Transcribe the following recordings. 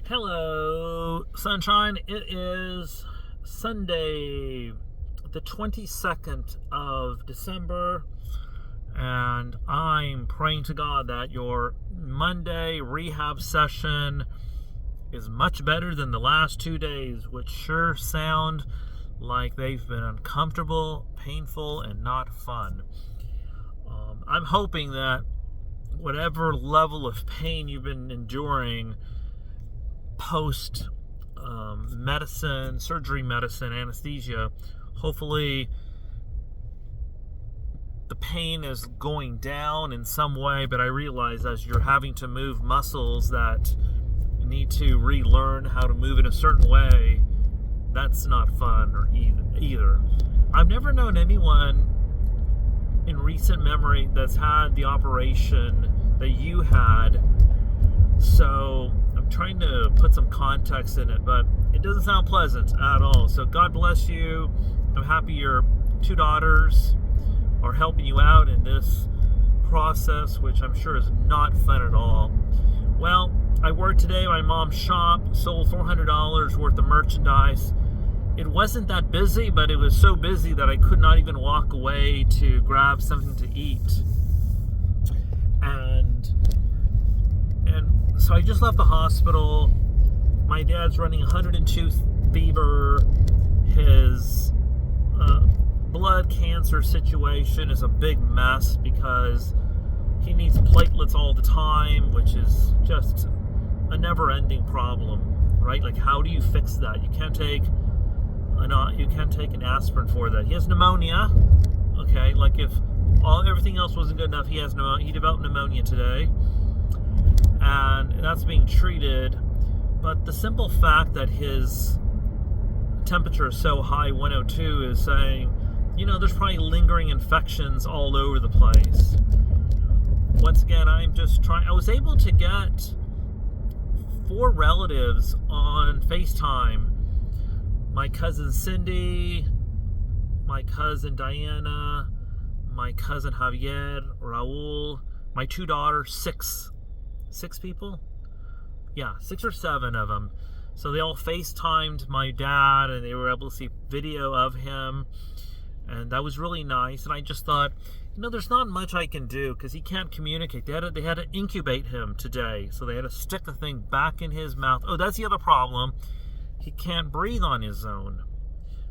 Hello, sunshine. It is Sunday, the 22nd of December, and I'm praying to God that your Monday rehab session is much better than the last 2 days, which sure sound like they've been uncomfortable, painful, and not fun. I'm hoping that whatever level of pain you've been enduring post medicine, surgery medicine, anesthesia, hopefully the pain is going down in some way, but I realize as you're having to move muscles that need to relearn how to move in a certain way, that's not fun or either. I've never known anyone in recent memory that's had the operation that you had, so I'm trying to put some context in it, but it doesn't sound pleasant at all. So God bless you. I'm happy your 2 daughters are helping you out in this process, which I'm sure is not fun at all. Well, I worked today at my mom's shop, sold $400 worth of merchandise. It wasn't that busy, but it was so busy that I could not even walk away to grab something to eat. And so I just left the hospital. My dad's running 102 fever. His blood cancer situation is a big mess because he needs platelets all the time, which is just a never-ending problem, right? Like, how do you fix that? You can't take an aspirin for that. He has pneumonia. Okay, like if everything else wasn't good enough, he developed pneumonia today, and that's being treated. But the simple fact that his temperature is so high, 102, is saying, there's probably lingering infections all over the place. Once again, I was able to get 4 relatives on FaceTime. My cousin Cindy, my cousin Diana, my cousin Javier, Raul, my 2 daughters, 6 people? Yeah, 6 or 7 of them. So they all FaceTimed my dad, and they were able to see video of him, and that was really nice. And I just thought, there's not much I can do because he can't communicate. They had to incubate him today, so they had to stick the thing back in his mouth. Oh, that's the other problem. He can't breathe on his own,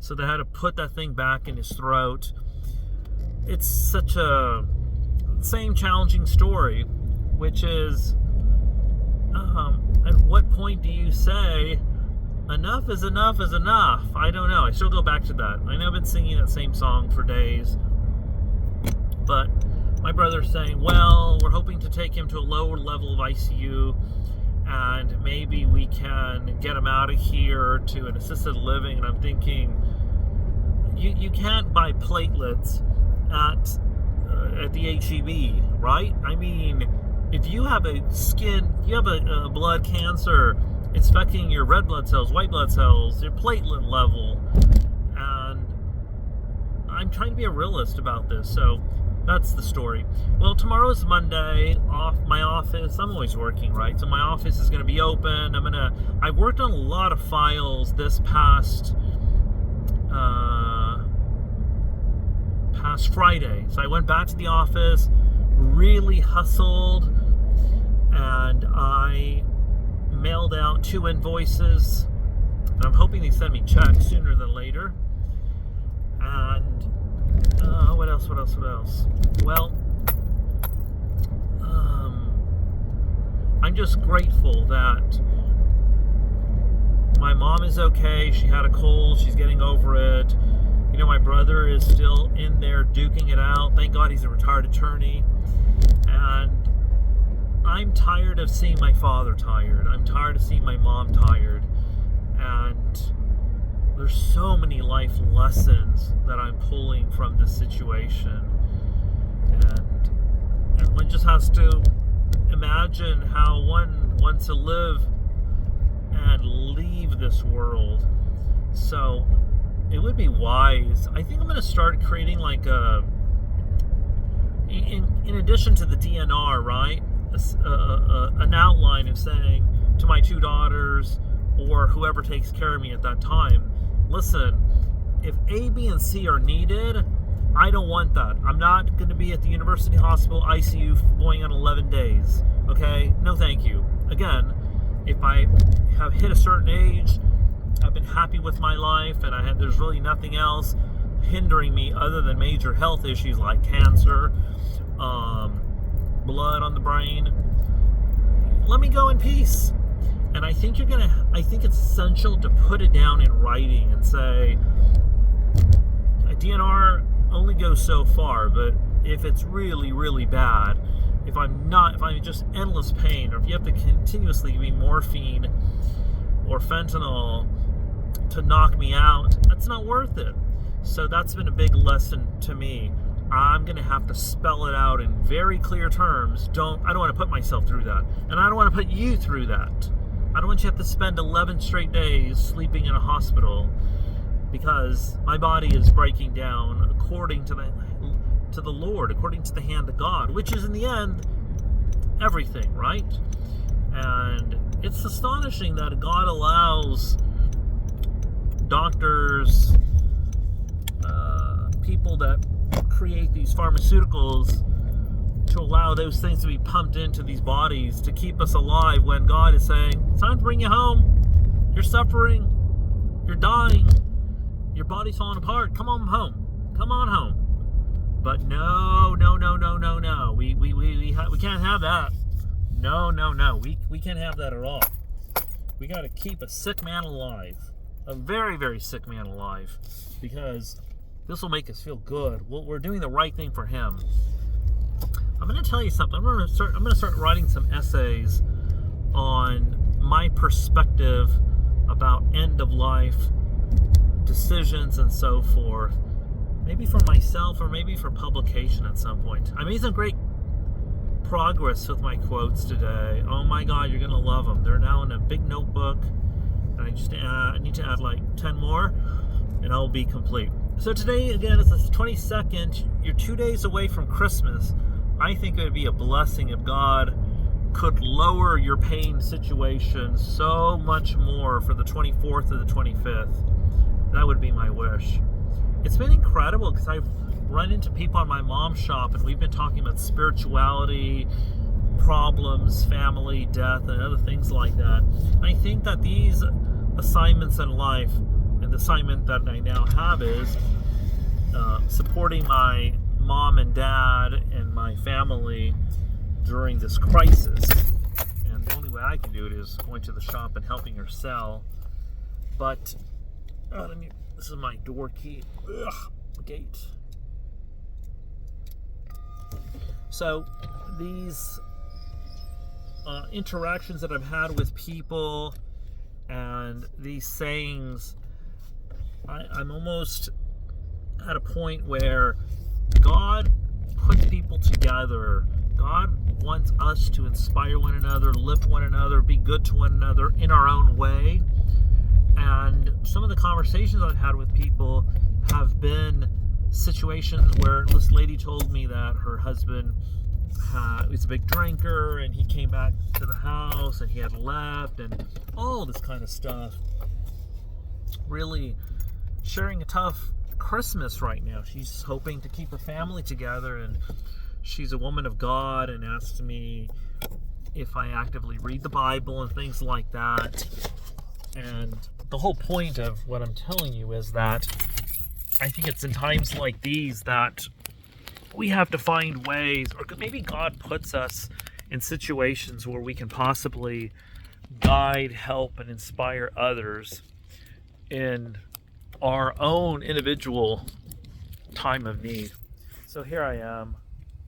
so they had to put that thing back in his throat. It's such a same challenging story, which is, at what point do you say enough is enough is enough? I don't know. I still go back to that. I know I've been singing that same song for days, but my brother's saying, well, we're hoping to take him to a lower level of ICU, and maybe we can get him out of here to an assisted living. And I'm thinking, you can't buy platelets at the HEB, right? I mean, if you have a blood cancer, it's affecting your red blood cells, white blood cells, your platelet level, and I'm trying to be a realist about this. So that's the story. Well, tomorrow's Monday. My office, I'm always working, right? So my office is going to be open. I've worked on a lot of files this past Friday. So I went back to the office, really hustled, and I mailed out 2 invoices. And I'm hoping they send me checks sooner than later. And what else? Well, I'm just grateful that my mom is okay. She had a cold. She's getting over it. My brother is still in there duking it out. Thank God he's a retired attorney. And I'm tired of seeing my father tired. I'm tired of seeing my mom tired. And there's so many life lessons that I'm pulling from this situation. And one just has to imagine how one wants to live and leave this world. So it would be wise. I think I'm going to start creating like in addition to the DNR, right? An outline of saying to my 2 daughters or whoever takes care of me at that time, listen, if A, B, and C are needed, I don't want that. I'm not going to be at the University Hospital ICU going on 11 days. Okay? No, thank you. Again, if I have hit a certain age, I've been happy with my life, and there's really nothing else hindering me other than major health issues like cancer, blood on the brain, let me go in peace. And I think it's essential to put it down in writing and say, a DNR only goes so far, but if it's really, really bad, if I'm in just endless pain, or if you have to continuously give me morphine or fentanyl to knock me out, that's not worth it. So that's been a big lesson to me. I'm going to have to spell it out in very clear terms. I don't want to put myself through that. And I don't want to put you through that. I don't want you to have to spend 11 straight days sleeping in a hospital because my body is breaking down according to the Lord, according to the hand of God, which is in the end everything, right? And it's astonishing that God allows doctors, people that create these pharmaceuticals, to allow those things to be pumped into these bodies to keep us alive, when God is saying, it's time to bring you home. You're suffering. You're dying. Your body's falling apart. Come on home. Come on home. But no. We can't have that. No. We can't have that at all. We got to keep a sick man alive. A very, very sick man alive. Because this will make us feel good. We're doing the right thing for him. I'm going to tell you something. I'm going to start writing some essays on my perspective about end of life decisions and so forth. Maybe for myself or maybe for publication at some point. I made some great progress with my quotes today. Oh my God, you're going to love them. They're now in a big notebook. And I need to add like 10 more and I'll be complete. So today, again, is the 22nd. You're 2 days away from Christmas. I think it would be a blessing if God could lower your pain situation so much more for the 24th or the 25th. That would be my wish. It's been incredible because I've run into people in my mom's shop and we've been talking about spirituality, problems, family, death, and other things like that. And I think that these assignments in life, and the assignment that I now have is supporting my mom and dad and my family during this crisis. And the only way I can do it is going to the shop and helping her sell. But this is my door key. Gate. So these interactions that I've had with people and these sayings, I'm almost at a point where God puts people together. God wants us to inspire one another, lift one another, be good to one another in our own way. And some of the conversations I've had with people have been situations where this lady told me that her husband was a big drinker and he came back to the house and he had left and all this kind of stuff. Really sharing a tough Christmas right now. She's hoping to keep her family together, and she's a woman of God and asked me if I actively read the Bible and things like that. And the whole point of what I'm telling you is that I think it's in times like these that we have to find ways, or maybe God puts us in situations where we can possibly guide, help, and inspire others in our own individual time of need. So here I am,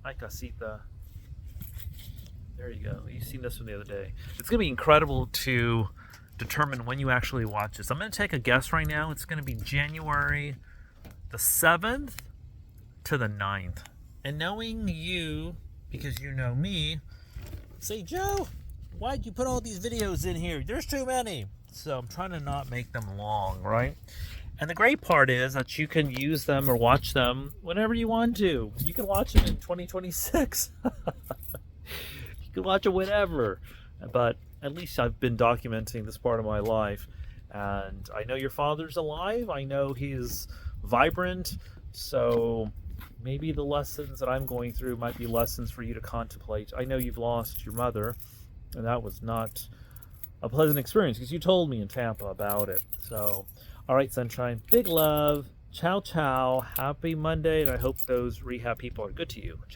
Ay Casita. There you go. You've seen this one the other day. It's going to be incredible to determine when you actually watch this. I'm going to take a guess right now. It's going to be January the 7th to the 9th. And knowing you, because you know me, say, Joe, why'd you put all these videos in here? There's too many. So I'm trying to not make them long, right? And the great part is that you can use them or watch them whenever you want to. You can watch them in 2026. You can watch it whenever. But at least I've been documenting this part of my life. And I know your father's alive. I know he's vibrant. So maybe the lessons that I'm going through might be lessons for you to contemplate. I know you've lost your mother, and that was not a pleasant experience because you told me in Tampa about it. So, all right, Sunshine. Big love. Ciao, ciao. Happy Monday, and I hope those rehab people are good to you.